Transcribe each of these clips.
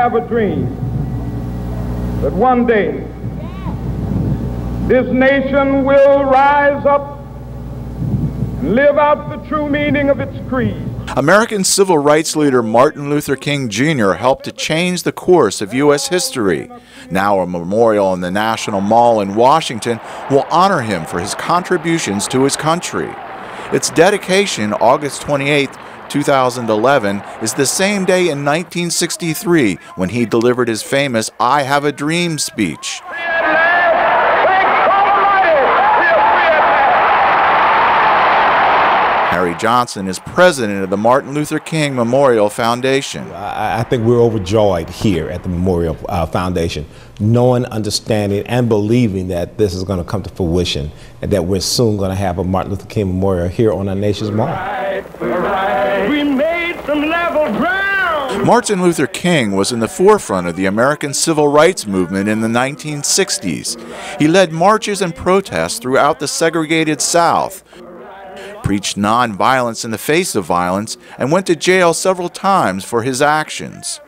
have a dream that one day this nation will rise up and live out the true meaning of its creed. American civil rights leader Martin Luther King Jr. helped to change the course of U.S. history. Now a memorial in the National Mall in Washington will honor him for his contributions to his country. Its dedication, August 28, 2011, is the same day in 1963 when he delivered his famous "I Have a Dream" speech. Harry Johnson is president of the Martin Luther King Memorial Foundation. I think we're overjoyed here at the Memorial Foundation, knowing, understanding, and believing that this is going to come to fruition and that we're soon going to have a Martin Luther King Memorial here on our nation's mall. We made some level ground. Martin Luther King was in the forefront of the American civil rights movement in the 1960s. He led marches and protests throughout the segregated South, preached nonviolence in the face of violence, and went to jail several times for his actions.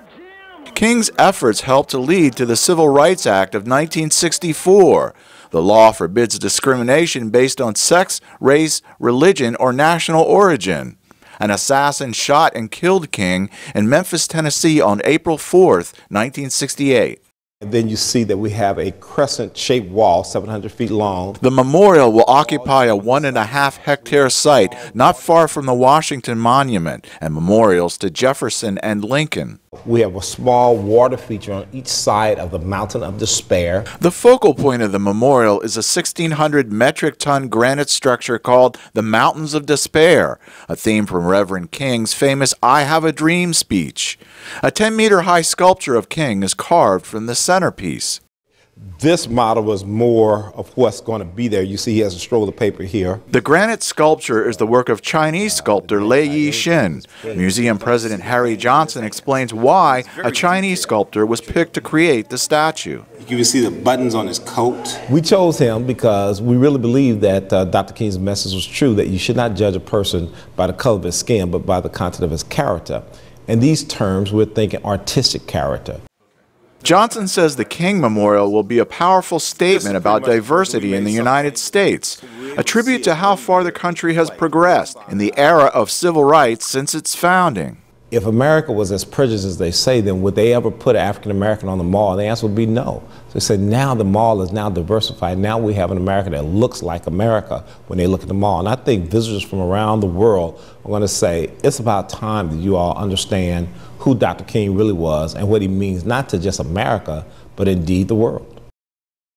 King's efforts helped to lead to the Civil Rights Act of 1964. The law forbids discrimination based on sex, race, religion, or national origin. An assassin shot and killed King in Memphis, Tennessee on April 4, 1968. And then you see that we have a crescent-shaped wall, 700 feet long. The memorial will occupy a 1.5-hectare site not far from the Washington Monument and memorials to Jefferson and Lincoln. We have a small water feature on each side of the Mountain of Despair. The focal point of the memorial is a 1,600 metric ton granite structure called the Mountains of Despair, a theme from Reverend King's famous "I Have a Dream" speech. A 10-meter high sculpture of King is carved from the centerpiece. This model was more of what's going to be there. You see he has a scroll of paper here. The granite sculpture is the work of Chinese sculptor Lei Yi-shin. Museum President Harry Johnson explains why a Chinese sculptor was picked to create the statue. You can see the buttons on his coat. We chose him because we really believe that Dr. King's message was true, that you should not judge a person by the color of his skin, but by the content of his character. In these terms, we're thinking artistic character. Johnson says the King Memorial will be a powerful statement about diversity in the United States, a tribute to how far the country has progressed in the era of civil rights since its founding. If America was as prejudiced as they say, then would they ever put an African American on the mall? The answer would be no. So they said now the mall is now diversified. Now we have an America that looks like America when they look at the mall. And I think visitors from around the world are going to say, it's about time that you all understand who Dr. King really was and what he means not to just America, but indeed the world.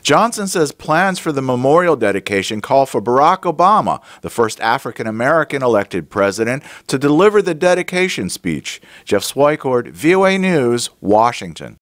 Johnson says plans for the memorial dedication call for Barack Obama, the first African-American elected president, to deliver the dedication speech. Jeff Swicord, VOA News, Washington.